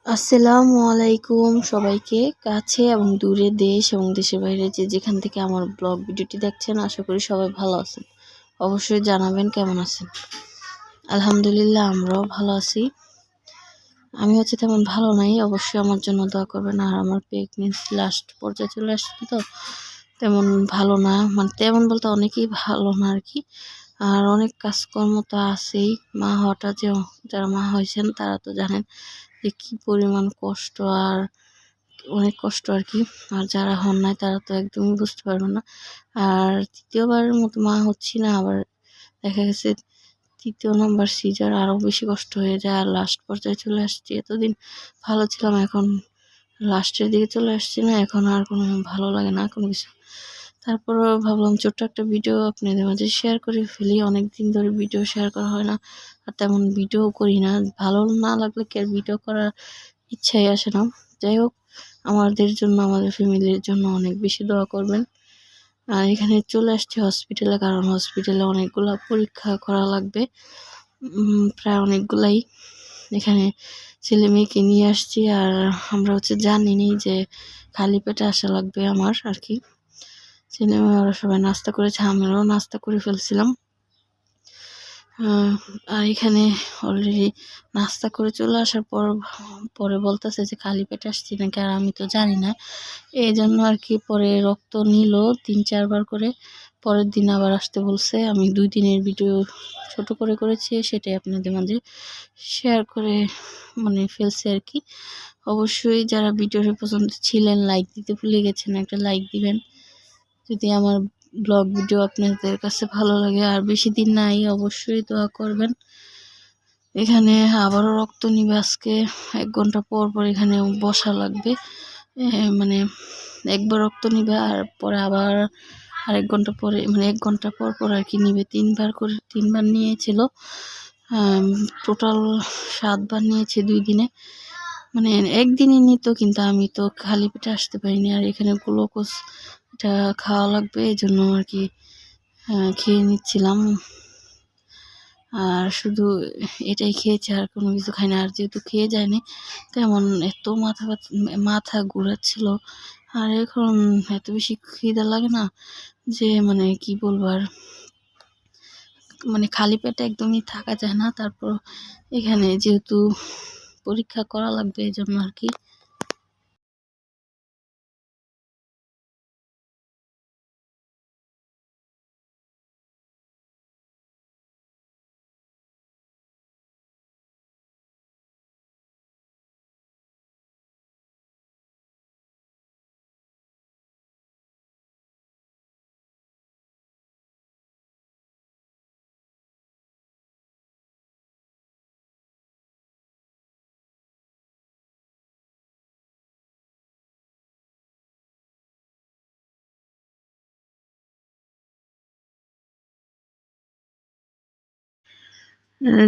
আসসালামু আলাইকুম সবাইকে, কাছে এবং দূরে, দেশ এবং দেশের বাইরে যে যেখান থেকে আমার ব্লগ ভিডিওটি দেখছেন, আশা করি সবাই ভালো আছেন। অবশ্যই জানাবেন কেমন আছেন। আলহামদুলিল্লাহ, আমরাও ভালো আছি। আমি তেমন ভালো নাই, অবশ্যই আমার জন্য দোয়া করবেন। আর আমার প্রেগনেন্সি লাস্ট পর্যায়ে চলে আসছে, তো তেমন ভালো না, মানে তেমন বলতে অনেকেই ভালো না আর কি। আর অনেক কাজকর্ম তো আছেই। মা হওয়াটা যে, যারা মা হয়েছেন তারা তো জানেন যে কি পরিমাণ কষ্ট, আর অনেক কষ্ট আর কি। আর যারা হন নাই তারা তো একদমই বুঝতে পারবেন না। আর তৃতীয়বারের মতো মা হচ্ছি না, আবার দেখা গেছে তৃতীয় নাম্বার সিজার আরো বেশি কষ্ট হয়ে যায়। আর লাস্ট পর্যায়ে চলে আসছি, এতদিন ভালো ছিলাম, এখন লাস্টের দিকে চলে আসছি না, এখন আর কোনো ভালো লাগে না কোনো কিছু। তারপর ভাবলাম ছোট্ট একটা ভিডিও আপনাদের মাঝে শেয়ার করে ফেলি। অনেকদিন ধরে ভিডিও শেয়ার করা হয় না, আর তেমন ভিডিও করি না। ভালো না লাগলে কি আর ভিডিও করার ইচ্ছাই আসে না। যাই হোক, আমাদের জন্য, আমাদের ফ্যামিলির জন্য অনেক বেশি দোয়া করবেন। আর এখানে চলে আসছি হসপিটালে, কারণ হসপিটালে অনেকগুলা পরীক্ষা করা লাগবে, প্রায় অনেকগুলাই। এখানে ছেলে মেয়েকে নিয়ে আসছি, আর আমরা জানিনি যে খালি পেটে আসা লাগবে আমার আর কি। ছেলে মেয়েরা সবাই নাস্তা করেছে, আমরাও নাস্তা করে ফেলছিলাম। আর এখানে অলরেডি নাস্তা করে চলে আসার পরে বলতেছে যে খালি পেটে আসছি নাকি, আর আমি তো জানি না। এই জন্য আর কি পরে রক্ত নিল 3-4 বার করে, পরের দিন আবার আসতে বলছে। আমি 2 দিনের ভিডিও ছোট করে করেছি, সেটাই আপনাদের মাঝে শেয়ার করে ফেলছি আর কি। অবশ্যই যারা ভিডিওটি পছন্দ ছিলেন, লাইক দিতে ভুলে গেছেন, একটা লাইক দিবেন যদি আমার ব্লগ ভিডিও আপনাদের কাছে ভালো লাগে। আর বেশি দিন নাই, অবশ্যই দোয়া করবেন। এখানে আবারও রক্ত নিবে আজকে 1 ঘন্টা পর পর এখানে বসা লাগবে। একবার রক্ত নিবে, আর পরে আবার আরেক ঘন্টা পরে, 1 ঘন্টা পর পর আর কি নিবে। 3বার করে, 3বার নিয়েছিল। টোটাল 7 বার নিয়েছে 2 দিনে, একদিনই নিত, কিন্তু আমি তো খালি পেটে আসতে পারিনি। আর এখানে গ্লুকোজ এটা খাওয়া লাগবে, এই জন্য আর কি খেয়ে নিচ্ছিলাম। আর শুধু এটাই খেয়েছি, আর কোনো কিছু খাই না। আর যেহেতু খেয়ে যায়নি, তেমন এত মাথা ঘুরাচ্ছিল, আর এখন এত বেশি খিদা লাগে না যে কি বলবো। আর খালি পেটে একদমই থাকা যায় না। তারপর এখানে যেহেতু পরীক্ষা করা লাগবে, এই জন্য আর কি।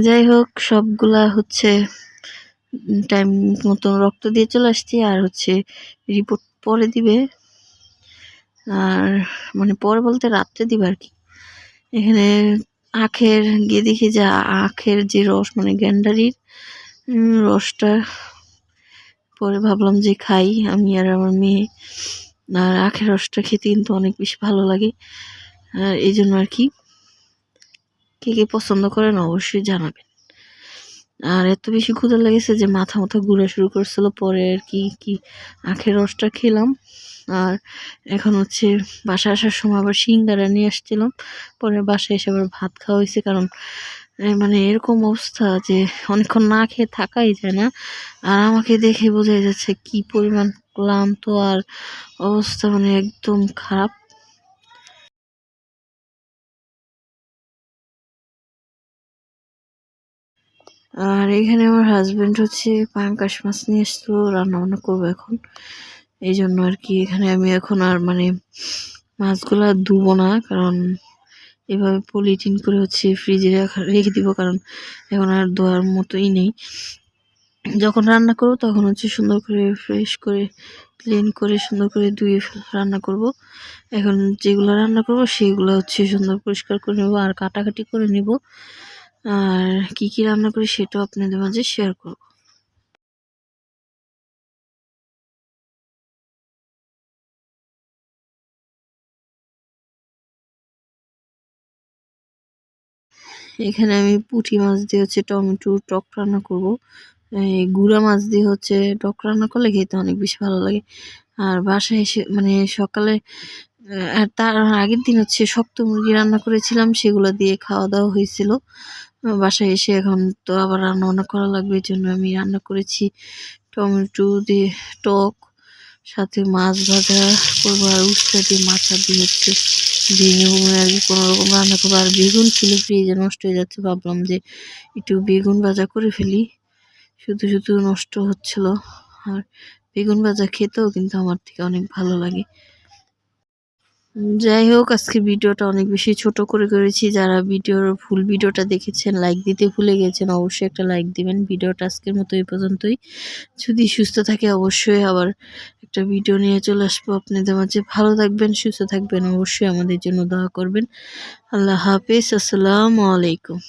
যাই হোক, সবগুলা টাইম মতো রক্ত দিয়ে চলে আসছি। আর রিপোর্ট পরে দিবে, আর পরে বলতে রাত্রে দিবে আর কি। এখানে আখের গিয়ে দেখি যে আখের যে রস, গ্যান্ডারির রসটা, পরে ভাবলাম যে খাই আমি আর আমার মেয়ে। আর আখের রসটা খেতে কিন্তু অনেক বেশি ভালো লাগে, আর এই জন্য আর কি। কে কে পছন্দ করেন অবশ্যই জানাবেন। আর এত বেশি ক্ষুধা লেগেছে যে মাথা ঘুরা শুরু করছিল, পরে আর কি আখের রসটা খেলাম। আর এখন বাসায় আসার সময় আবার সিঙ্গারা নিয়ে আসছিলাম, পরে বাসায় এসে আবার ভাত খাওয়া হয়েছে। কারণ এরকম অবস্থা যে অনেকক্ষণ না খেয়ে থাকাই যায় না। আর আমাকে দেখে বোঝাই যাচ্ছে কি পরিমাণ ক্লান্ত, আর অবস্থা একদম খারাপ। আর এখানে আমার হাজবেন্ড পাঙ্গাস মাছ নিয়ে আসতো, রান্না বান্না করবো এখন। এই জন্য আর কি এখানে আমি এখন আর মাছগুলা ধুবো না, কারণ এভাবে পলিথিন করে ফ্রিজে রেখে দিব, কারণ এখন আর ধোয়ার মতোই নেই। যখন রান্না করবো তখন সুন্দর করে ফ্রেশ করে ক্লিন করে সুন্দর করে ধুয়ে রান্না করব। এখন যেগুলো রান্না করব সেগুলো সুন্দর পরিষ্কার করে নেব, আর কাটাকাটি করে নেব। আর কি কি রান্না করি সেটাও আপনাদের মাঝে শেয়ার করব। এখানে আমি পুঁটি মাছ দিয়ে হচ্ছে টমেটো টক রান্না করব। এই গুঁড়া মাছ দিয়ে হচ্ছে টক রান্না করলে খেতে অনেক বেশি ভালো লাগে। আর বাসায় এসে মানে সকালে আর তার আগের দিন হচ্ছে শক্ত মুরগি রান্না করেছিলাম, সেগুলো দিয়ে খাওয়া দাওয়া হয়েছিল। বাসায় এসে এখন তো আবার রান্না বান্না করা লাগবে, এই জন্য আমি রান্না করেছি টমেটো দিয়ে টক, সাথে মাছ ভাজা করবো আর উস্তা দিয়ে মাথা দিয়ে হচ্ছে ভেঙে ভেঙে আর কি কোনো রকম রান্না করবো। আর বেগুন ছিল ফ্রিজে, নষ্ট হয়ে যাচ্ছে, ভাবলাম যে একটু বেগুন ভাজা করে ফেলি, শুধু শুধু নষ্ট হচ্ছিল। আর বেগুন ভাজা খেতেও কিন্তু আমার থেকে অনেক ভালো লাগে। যাই হোক, আজকে ভিডিওটা অনেক বেশি ছোট করে করেছি। যারা ভিডিওর ফুল ভিডিওটা দেখেছেন, লাইক দিতে ভুলে গেছেন, অবশ্যই একটা লাইক দিবেন। ভিডিওটা আজকের মতো এই পর্যন্তই। যদি সুস্থ থাকে অবশ্যই আবার একটা ভিডিও নিয়ে চলে আসবো আপনাদের মাঝে। ভালো থাকবেন, সুস্থ থাকবেন, অবশ্যই আমাদের জন্য দোয়া করবেন। আল্লাহ হাফেজ, আসসালামু আলাইকুম।